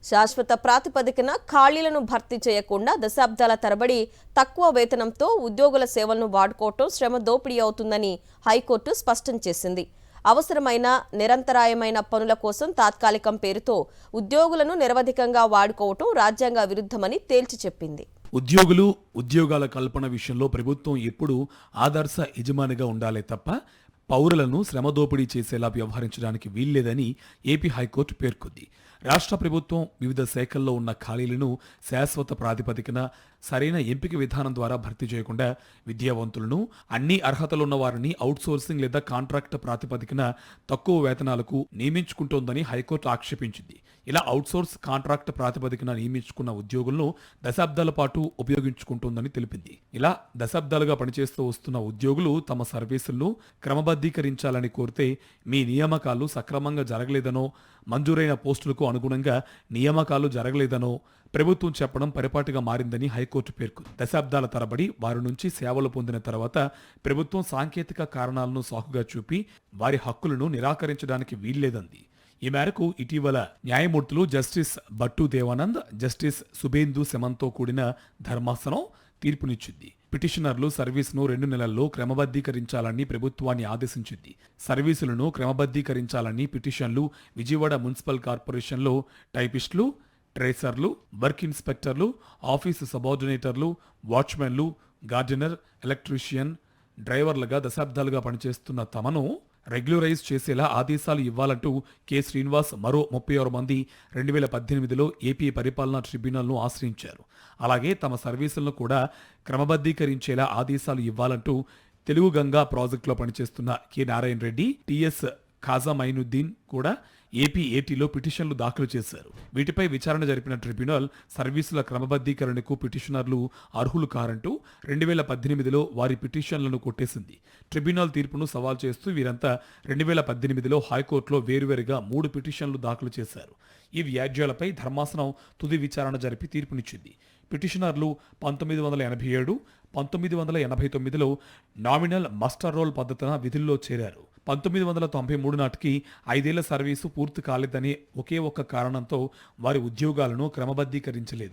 శాశ్వత ప్రాతిపదికన ఖాళీలను భర్తీ చేయకుండా దశాబ్దాల తరబడి తక్కువ వేతనంతో ఉద్యోగుల సేవలను వాడుకోవటం శ్రమ దోపిడీ అవుతుందని హైకోర్టు స్పష్టం చేసింది. అవసరమైన నిరంతరాయమైన పనుల కోసం తాత్కాలికం పేరుతో ఉద్యోగులను నిరవధికంగా వాడుకోవటం రాజ్యాంగ విరుద్ధమని తేల్చి చెప్పింది. ఉద్యోగులు ఉద్యోగాల కల్పన విషయంలో ప్రభుత్వం ఎప్పుడూ ఆదర్శ యజమానిగా ఉండాలే తప్ప పౌరులను శ్రమదోపిడీ చేసేలా వ్యవహరించడానికి వీల్లేదని ఏపీ హైకోర్టు పేర్కొంది. రాష్ట్ర ప్రభుత్వం వివిధ శాఖల్లో ఉన్న ఖాళీలను శాశ్వత ప్రాతిపదికన సరైన ఎంపిక విధానం ద్వారా భర్తీ చేయకుండా విద్యావంతులను, అన్ని అర్హతలున్న వారిని అవుట్సోర్సింగ్ లేదా కాంట్రాక్ట్ ప్రాతిపదికన తక్కువ వేతనాలకు నియమించుకుంటోందని హైకోర్టు ఆక్షేపించింది. ఇలా అవుట్సోర్స్, కాంట్రాక్ట్ ప్రాతిపదికన నియమించుకున్న ఉద్యోగులను దశాబ్దాల పాటు ఉపయోగించుకుంటోందని తెలిపింది. ఇలా దశాబ్దాలుగా పనిచేస్తూ వస్తున్న ఉద్యోగులు తమ సర్వీసులను క్రమబద్ధీకరించాలని కోరితే మీ నియామకాలు సక్రమంగా జరగలేదనో, మంజూరైన పోస్టులకు అనుగుణంగా నియామకాలు జరగలేదనో ప్రభుత్వం చెప్పడం పరిపాటిగా మారిందని హైకోర్టు పేర్కొంది. దశాబ్దాల తరబడి వారి నుంచి సేవలు పొందిన తర్వాత ప్రభుత్వం సాంకేతిక కారణాలను సాకుగా చూపి వారి హక్కులను నిరాకరించడానికి వీల్లేదంది. ఈ మేరకు ఇటీవల న్యాయమూర్తులు జస్టిస్ భట్టు దేవానంద్, జస్టిస్ సుబేందు సెమన్తో కూడిన ధర్మాసనం తీర్పునిచ్చింది. పిటిషనర్లు సర్వీసును 2 నెలల్లో క్రమబద్ధీకరించాలని ప్రభుత్వాన్ని ఆదేశించింది. సర్వీసులను క్రమబద్ధీకరించాలని పిటిషన్లు విజయవాడ మున్సిపల్ కార్పొరేషన్లో టైపిస్టులు, ట్రేసర్లు, వర్క్ ఇన్స్పెక్టర్లు, ఆఫీసు సబార్డినేటర్లు, వాచ్మెన్లు, గార్డెనర్, ఎలక్ట్రీషియన్, డ్రైవర్లుగా దశాబ్దాలుగా పనిచేస్తున్న తమను రెగ్యులరైజ్ చేసేలా ఆదేశాలు ఇవ్వాలంటూ కె. శ్రీనివాస్ మరో 36 మంది 2018లో ఏపీ పరిపాలనా ట్రిబ్యునల్ను ఆశ్రయించారు. అలాగే తమ సర్వీసులను కూడా క్రమబద్ధీకరించేలా ఆదేశాలు ఇవ్వాలంటూ తెలుగు గంగా ప్రాజెక్టులో పనిచేస్తున్న కె. నారాయణ రెడ్డి, టిఎస్ ఖాజా మైనుద్దీన్ కూడా ఏపీఏటీలో పిటిషన్లు దాఖలు చేశారు. వీటిపై విచారణ జరిపిన ట్రిబ్యునల్ సర్వీసుల క్రమబద్ధీకరణకు పిటిషనర్లు అర్హులు కారంటూ 2018లో వారి పిటిషన్లను కొట్టేసింది. ట్రిబ్యునల్ తీర్పును సవాల్ చేస్తూ వీరంతా 2018లో హైకోర్టులో వేరువేరుగా 3 పిటిషన్లు దాఖలు చేశారు. ఈ వ్యాజ్యాలపై ధర్మాసనం తుది విచారణ జరిపి తీర్పునిచ్చింది. పిటిషనర్లు 1987, 1989లో నామినల్ మస్టర్ రోల్ పద్ధతిన విధుల్లో చేరారు. 1993 నాటికి 5 ఏళ్ల సర్వీసు పూర్తి కాలేదని ఒకే ఒక్క కారణంతో వారి ఉద్యోగాలను క్రమబద్ధీకరించలేదు.